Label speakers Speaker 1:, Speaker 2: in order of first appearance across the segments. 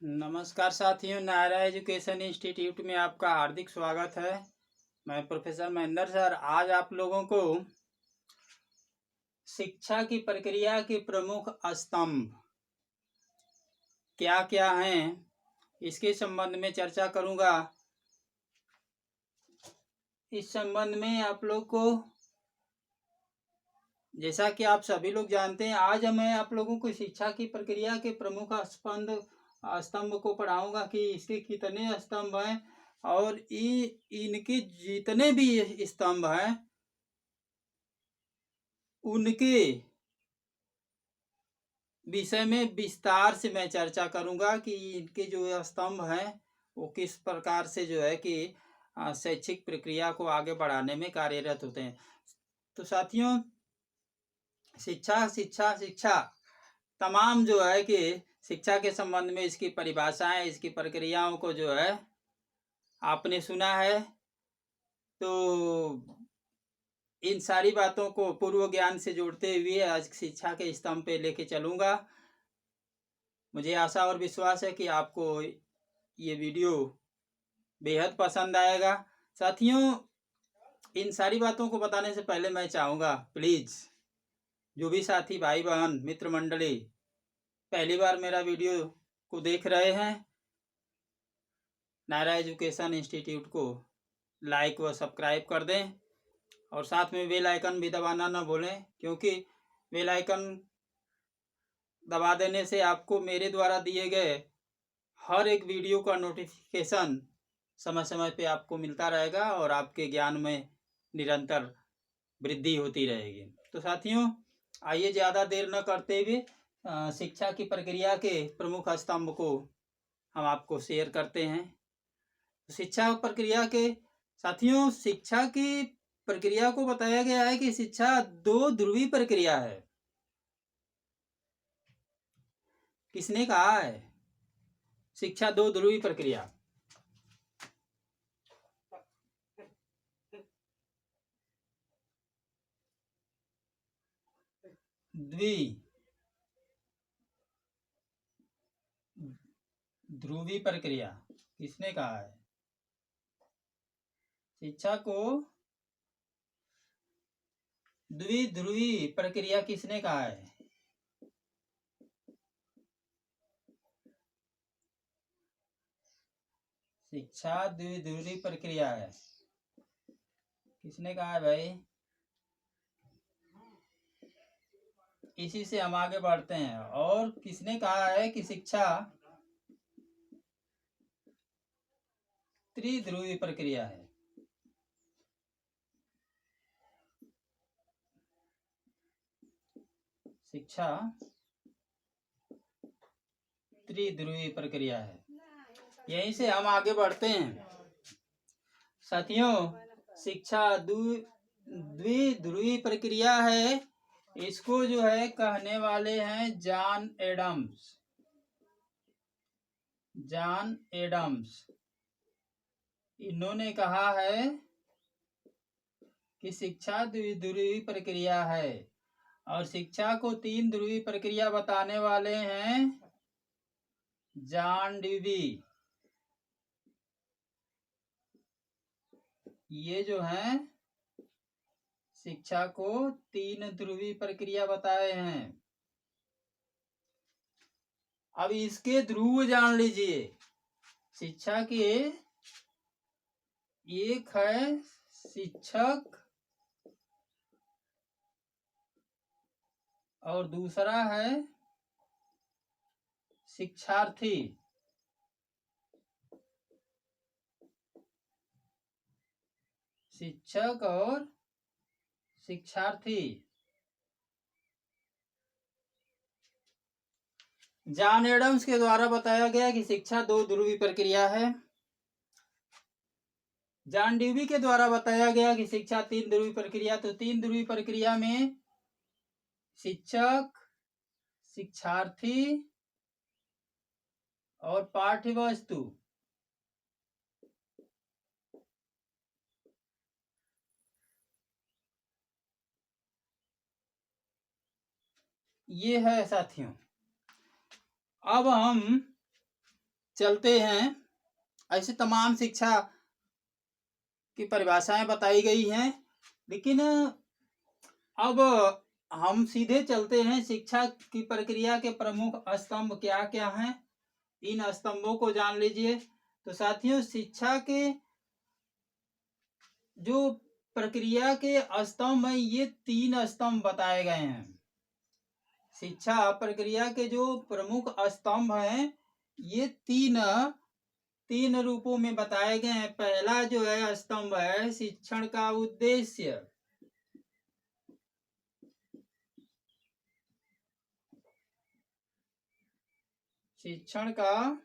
Speaker 1: नमस्कार साथियों, Naira education institute में आपका हार्दिक स्वागत है। मैं प्रोफेसर महेंद्र सर आज आप लोगों को शिक्षा की प्रक्रिया के प्रमुख स्तंभ क्या क्या हैं इसके संबंध में चर्चा करूंगा। इस संबंध में आप लोग को, जैसा कि आप सभी लोग जानते हैं, आज मैं आप लोगों को शिक्षा की प्रक्रिया के प्रमुख स्तंभ को पढ़ाऊंगा कि इसके कितने स्तंभ हैं और इनके जितने भी स्तंभ हैं उनके विषय में विस्तार से मैं चर्चा करूंगा कि इनके जो स्तंभ हैं वो किस प्रकार से जो है कि शैक्षिक प्रक्रिया को आगे बढ़ाने में कार्यरत होते हैं। तो साथियों, शिक्षा शिक्षा शिक्षा तमाम जो है कि शिक्षा के संबंध में इसकी परिभाषाएं, इसकी प्रक्रियाओं को जो है आपने सुना है। तो इन सारी बातों को पूर्व ज्ञान से जोड़ते हुए आज शिक्षा के स्तंभ पे लेके चलूंगा। मुझे आशा और विश्वास है कि आपको ये वीडियो बेहद पसंद आएगा। साथियों, इन सारी बातों को बताने से पहले मैं चाहूँगा, प्लीज़ जो भी साथी, भाई बहन, मित्र मंडली पहली बार मेरा वीडियो को देख रहे हैं, नायरा एजुकेशन इंस्टीट्यूट को लाइक व सब्सक्राइब कर दें और साथ में बेल आइकन भी दबाना न भूलें, क्योंकि बेल आइकन दबा देने से आपको मेरे द्वारा दिए गए हर एक वीडियो का नोटिफिकेशन समय समय पे आपको मिलता रहेगा और आपके ज्ञान में निरंतर वृद्धि होती रहेगी। तो साथियों, आइए ज़्यादा देर न करते हुए शिक्षा की प्रक्रिया के प्रमुख स्तंभ को हम आपको शेयर करते हैं। शिक्षा प्रक्रिया के साथियों, शिक्षा की प्रक्रिया को बताया गया है कि शिक्षा दो ध्रुवीय प्रक्रिया है। किसने कहा है? शिक्षा दो ध्रुवीय प्रक्रिया। ध्रुवीय प्रक्रिया किसने कहा है? शिक्षा को द्विध्रुवीय प्रक्रिया किसने कहा है? शिक्षा द्विध्रुवीय प्रक्रिया है, किसने कहा है भाई? इसी से हम आगे बढ़ते हैं। और किसने कहा है कि शिक्षा त्रिध्रुवीय प्रक्रिया है? शिक्षा त्रिध्रुवीय प्रक्रिया है। यहीं से हम आगे बढ़ते हैं। साथियों, शिक्षा द्विध्रुवीय प्रक्रिया है, इसको जो है कहने वाले हैं जॉन एडम्स। जॉन एडम्स इन्होंने कहा है कि शिक्षा द्विध्रुवीय प्रक्रिया है और शिक्षा को तीन ध्रुवीय प्रक्रिया बताने वाले हैं जॉन ड्यूवी। ये जो है शिक्षा को तीन ध्रुवीय प्रक्रिया बताए हैं। अब इसके ध्रुव जान लीजिए। शिक्षा के एक है शिक्षक और दूसरा है शिक्षार्थी। शिक्षक और शिक्षार्थी। जॉन एडम्स के द्वारा बताया गया कि शिक्षा दो ध्रुवीय प्रक्रिया है। जॉन ड्यूवी के द्वारा बताया गया कि शिक्षा तीन ध्रुवीय प्रक्रिया। तो तीन ध्रुवीय प्रक्रिया में शिक्षक, शिक्षार्थी और पाठ्य वस्तु, ये है साथियों। अब हम चलते हैं, ऐसे तमाम शिक्षा की परिभाषाएं बताई गई हैं। लेकिन अब हम सीधे चलते हैं, शिक्षा की प्रक्रिया के प्रमुख स्तंभ क्या क्या हैं, इन स्तंभों को जान लीजिए। तो साथियों, शिक्षा के जो प्रक्रिया के स्तंभ हैं, ये 3 स्तंभ बताए गए हैं। शिक्षा प्रक्रिया के जो प्रमुख स्तंभ हैं, ये तीन रूपों में बताए गए हैं। पहला जो है स्तंभ है शिक्षण का उद्देश्य। शिक्षण का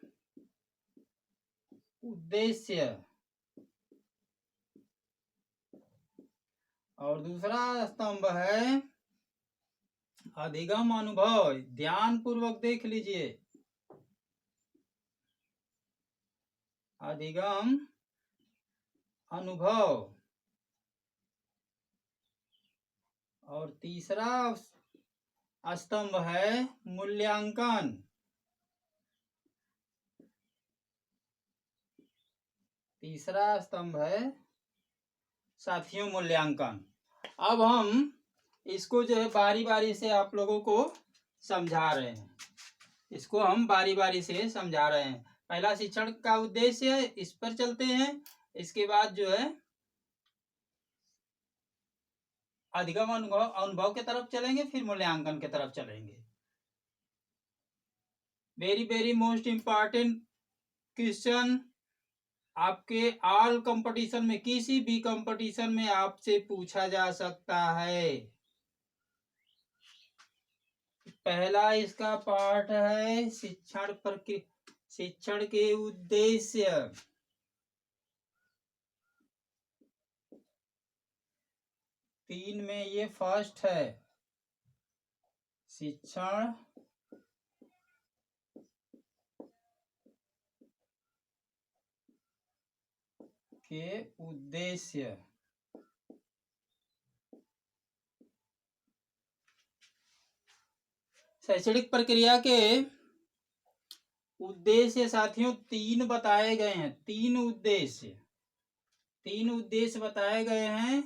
Speaker 1: उद्देश्य। और दूसरा स्तंभ है अधिगम अनुभव। ध्यान पूर्वक देख लीजिए, अधिगम अनुभव। और तीसरा स्तंभ है मूल्यांकन। तीसरा स्तंभ है साथियों मूल्यांकन। अब हम इसको जो है बारी बारी से आप लोगों को समझा रहे हैं। इसको हम बारी बारी से समझा रहे हैं। पहला शिक्षण का उद्देश्य है, इस पर चलते हैं। इसके बाद जो है अधिगम अनुभव की तरफ चलेंगे, फिर मूल्यांकन की तरफ चलेंगे। Very very most important question, आपके ऑल कंपटीशन में, किसी भी कंपटीशन में आपसे पूछा जा सकता है। पहला इसका पार्ट है शिक्षण के उद्देश्य। तीन में ये फर्स्ट है, शिक्षण के उद्देश्य। शैक्षणिक प्रक्रिया के उद्देश्य साथियों 3 बताए गए हैं। 3 उद्देश्य बताए गए हैं,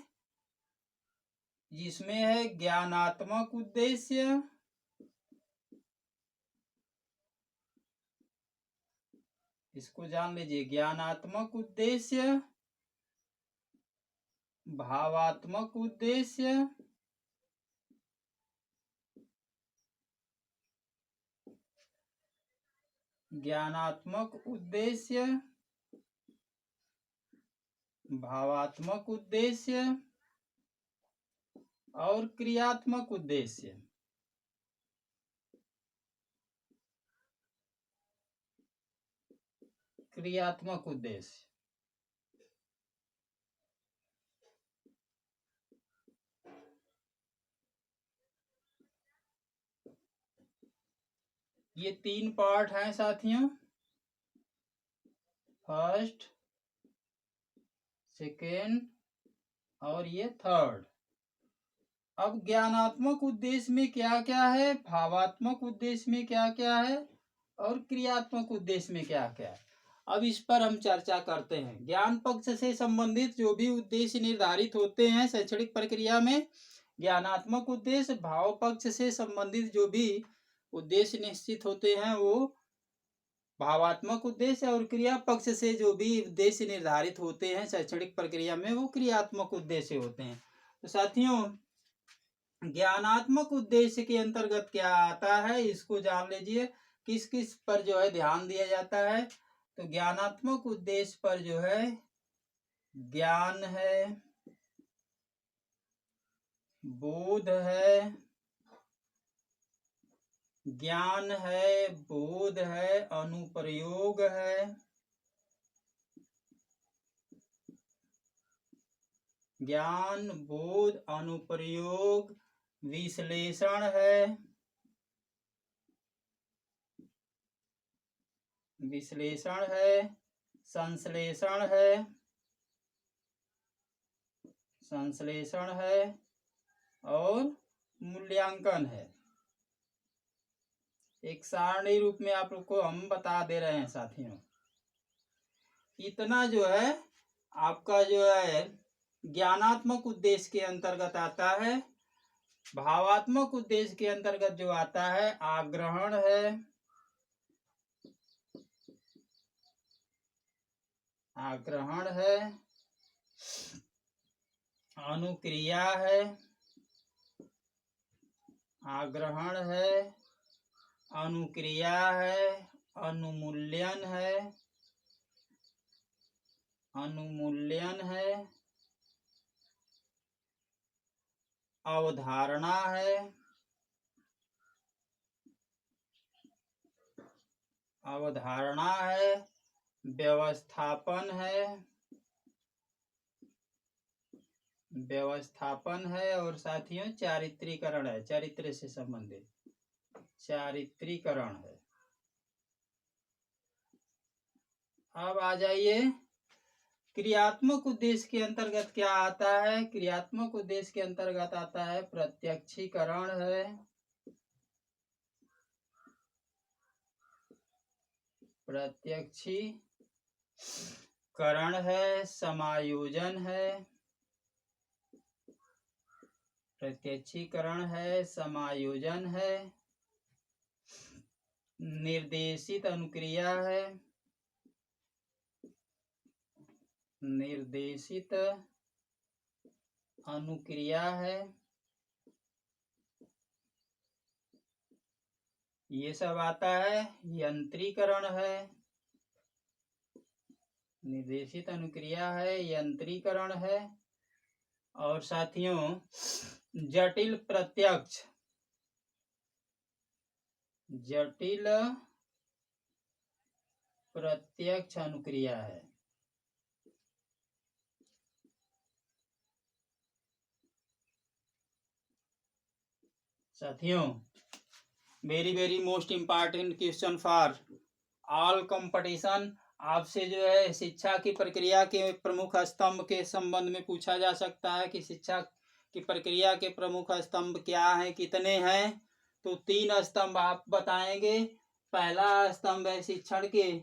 Speaker 1: जिसमें है ज्ञानात्मक उद्देश्य, इसको जान लीजिए, ज्ञानात्मक उद्देश्य, भावात्मक उद्देश्य, ज्ञानात्मक उद्देश्य, भावात्मक उद्देश्य और क्रियात्मक उद्देश्य। क्रियात्मक उद्देश्य ये 3 पार्ट हैं साथियों, फर्स्ट, सेकेंड और ये थर्ड। अब ज्ञानात्मक उद्देश्य में क्या क्या है, भावात्मक उद्देश्य में क्या क्या है और क्रियात्मक उद्देश्य में क्या क्या है, अब इस पर हम चर्चा करते हैं। ज्ञान पक्ष से संबंधित जो भी उद्देश्य निर्धारित होते हैं शैक्षणिक प्रक्रिया में, ज्ञानात्मक उद्देश्य, भाव पक्ष से संबंधित जो भी उद्देश्य निश्चित होते हैं वो भावात्मक उद्देश्य, और क्रिया पक्ष से जो भी उद्देश्य निर्धारित होते हैं शैक्षणिक प्रक्रिया में वो क्रियात्मक उद्देश्य होते हैं। तो साथियों, ज्ञानात्मक उद्देश्य के अंतर्गत क्या आता है, इसको जान लीजिए। किस किस पर जो है ध्यान दिया जाता है, तो ज्ञानात्मक उद्देश्य पर जो है ज्ञान है, बोध है, ज्ञान है, बोध है, अनुप्रयोग है, ज्ञान, बोध, अनुप्रयोग, विश्लेषण है, संश्लेषण है और मूल्यांकन है। एक सारणी रूप में आप लोग को हम बता दे रहे हैं साथियों। इतना जो है आपका जो है ज्ञानात्मक उद्देश्य के अंतर्गत आता है। भावात्मक उद्देश्य के अंतर्गत जो आता है आग्रहण है, आग्रहण है, अनुक्रिया है, आग्रहण है, अनुक्रिया है, अनुमूल्यन है, अनुमूल्यन है, अवधारणा है, अवधारणा है, व्यवस्थापन है, व्यवस्थापन है, और साथियों चारित्रीकरण है, चरित्र से संबंधित चारित्रीकरण है। अब आ जाइए क्रियात्मक उद्देश्य के अंतर्गत क्या आता है। क्रियात्मक उद्देश्य के अंतर्गत आता है प्रत्यक्षीकरण है, प्रत्यक्षीकरण है, समायोजन है, प्रत्यक्षीकरण है, समायोजन है, निर्देशित अनुक्रिया है, निर्देशित अनुक्रिया है, ये सब आता है। यंत्रीकरण है, निर्देशित अनुक्रिया है, यंत्रीकरण है, और साथियों जटिल प्रत्यक्ष, जटिल प्रत्यक्ष अनुक्रिया है। साथियों very most important question for all competition. आपसे जो है शिक्षा की प्रक्रिया के प्रमुख स्तंभ के संबंध में पूछा जा सकता है कि शिक्षा की प्रक्रिया के प्रमुख स्तंभ क्या हैं, कितने हैं। तो 3 स्तंभ आप बताएंगे। पहला स्तंभ है शिक्षण के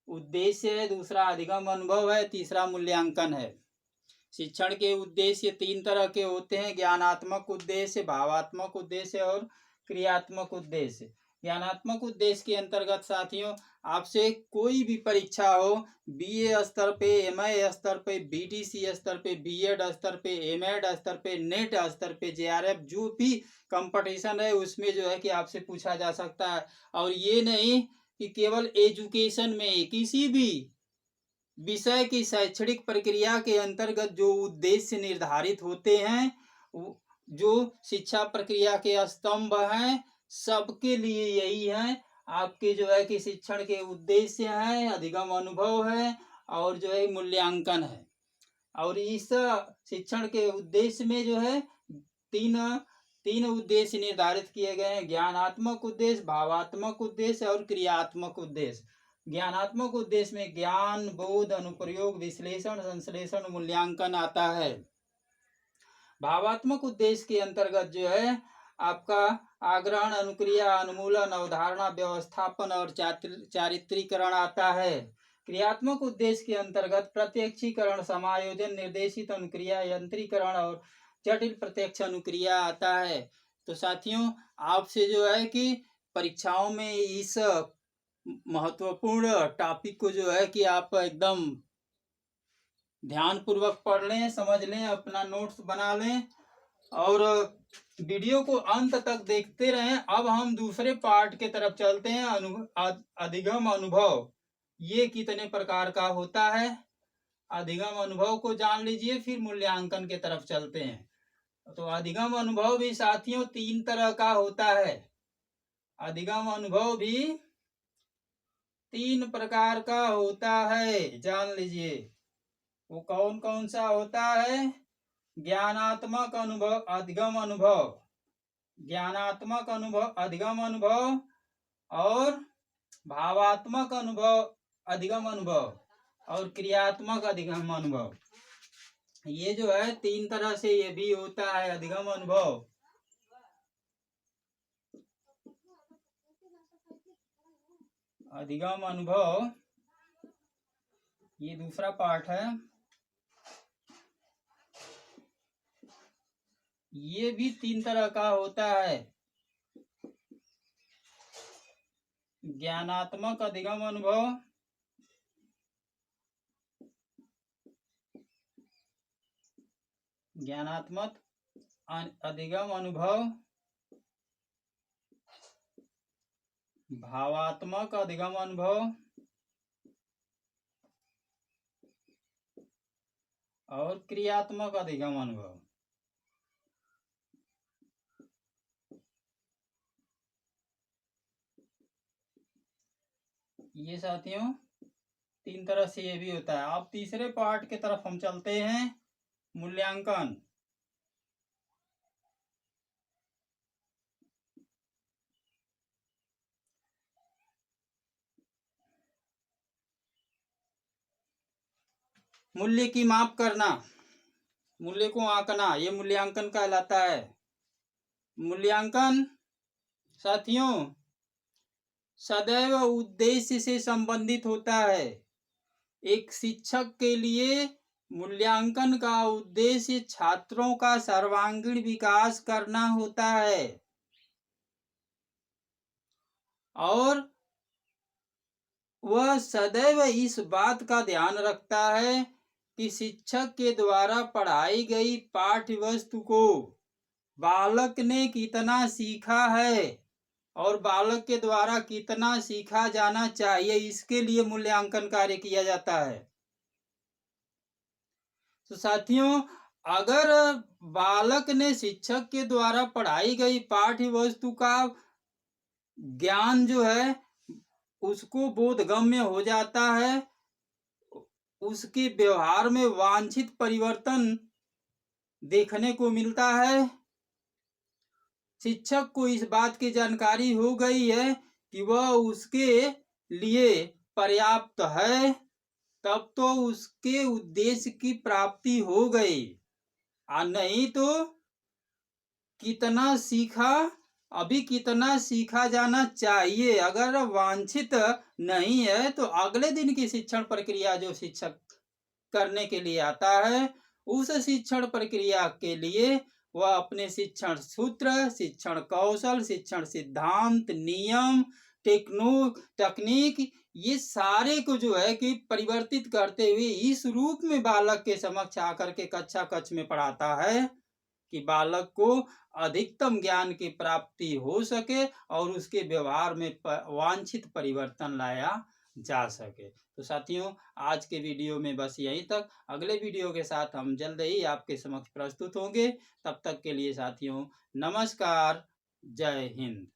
Speaker 1: उद्देश्य है, दूसरा अधिगम अनुभव है, तीसरा मूल्यांकन है। शिक्षण के उद्देश्य 3 तरह के होते हैं, ज्ञानात्मक उद्देश्य, भावात्मक उद्देश्य और क्रियात्मक उद्देश्य। ज्ञानात्मक उद्देश्य के अंतर्गत साथियों आपसे कोई भी परीक्षा हो, बीए स्तर पे, एमए स्तर पे, बीटीसी स्तर पे, बीएड स्तर पे, एमएड स्तर पे, नेट स्तर पे, जेआरएफ, जो भी कंपटीशन है उसमें जो है कि आपसे पूछा जा सकता है। और ये नहीं कि केवल एजुकेशन में, किसी भी विषय की शैक्षणिक प्रक्रिया के अंतर्गत जो उद्देश्य निर्धारित होते हैं, जो शिक्षा प्रक्रिया के स्तंभ हैं, सबके लिए यही है। आपके जो है कि शिक्षण के उद्देश्य हैं, अधिगम अनुभव है और जो है मूल्यांकन है। और इस शिक्षण के उद्देश्य में जो है तीन उद्देश्य निर्धारित किए गए हैं, ज्ञानात्मक उद्देश्य, भावात्मक उद्देश्य और क्रियात्मक उद्देश्य। ज्ञानात्मक उद्देश्य में ज्ञान, बोध, अनुप्रयोग, विश्लेषण, संश्लेषण, मूल्यांकन आता है। भावात्मक उद्देश्य के अंतर्गत जो है आपका आग्रहण, अनुक्रिया, अनुमूलन, अवधारणा, व्यवस्थापन और चारित्रीकरण आता है। क्रियात्मक उद्देश्य के अंतर्गत प्रत्यक्षीकरण, समायोजन, निर्देशित अनुक्रिया, यंत्रीकरण और जटिल प्रत्यक्ष अनुक्रिया आता है। तो साथियों आपसे जो है कि परीक्षाओं में इस महत्वपूर्ण टॉपिक को जो है कि आप एकदम ध्यान पूर्वक पढ़ लें, समझ लें, अपना नोट्स बना लें और वीडियो को अंत तक देखते रहें। अब हम दूसरे पार्ट के तरफ चलते हैं, अधिगम अनुभव। ये कितने प्रकार का होता है, अधिगम अनुभव को जान लीजिए, फिर मूल्यांकन के तरफ चलते हैं। तो अधिगम अनुभव भी साथियों 3 तरह का होता है। अधिगम अनुभव भी 3 प्रकार का होता है, जान लीजिए। वो कौन कौन सा होता है? ज्ञानात्मक अनुभव, अधिगम अनुभव, ज्ञानात्मक अनुभव, अधिगम अनुभव और भावात्मक अनुभव, अधिगम अनुभव और क्रियात्मक अधिगम अनुभव। ये जो है 3 तरह से ये भी होता है अधिगम अनुभव। अधिगम अनुभव, ये दूसरा पार्ट है। ये भी 3 तरह का होता है। ज्ञानात्मक अधिगम अनुभव, ज्ञानात्मक अधिगम अनुभव, भावात्मक अधिगम अनुभव और क्रियात्मक अधिगम अनुभव। ये साथियों 3 तरह से ये भी होता है। अब तीसरे पार्ट की तरफ हम चलते हैं, मूल्यांकन। मूल्य की माप करना, मूल्य को आंकना, ये मूल्यांकन कहलाता है। मूल्यांकन साथियों सदैव उद्देश्य से संबंधित होता है। एक शिक्षक के लिए मूल्यांकन का उद्देश्य छात्रों का सर्वांगीण विकास करना होता है और वह सदैव इस बात का ध्यान रखता है कि शिक्षक के द्वारा पढ़ाई गई पाठ्य वस्तु को बालक ने कितना सीखा है और बालक के द्वारा कितना सीखा जाना चाहिए, इसके लिए मूल्यांकन कार्य किया जाता है। तो साथियों अगर बालक ने शिक्षक के द्वारा पढ़ाई गई पाठ्य वस्तु का ज्ञान जो है उसको बोधगम्य हो जाता है, उसके व्यवहार में वांछित परिवर्तन देखने को मिलता है, शिक्षक को इस बात की जानकारी हो गई है कि वह उसके लिए पर्याप्त है, तब तो उसके उद्देश्य की प्राप्ति हो गई। और नहीं तो कितना सीखा, अभी कितना सीखा जाना चाहिए, अगर वांछित नहीं है तो अगले दिन की शिक्षण प्रक्रिया जो शिक्षक करने के लिए आता है, उस शिक्षण प्रक्रिया के लिए वह अपने शिक्षण सूत्र, शिक्षण कौशल, शिक्षण सिद्धांत, नियम, तकनीक, ये सारे को जो है कि परिवर्तित करते हुए इस रूप में बालक के समक्ष आकर के कक्षा कक्ष में पढ़ाता है कि बालक को अधिकतम ज्ञान की प्राप्ति हो सके और उसके व्यवहार में वांछित परिवर्तन लाया जा सके। तो साथियों आज के वीडियो में बस यहीं तक। अगले वीडियो के साथ हम जल्द ही आपके समक्ष प्रस्तुत होंगे। तब तक के लिए साथियों नमस्कार, जय हिंद।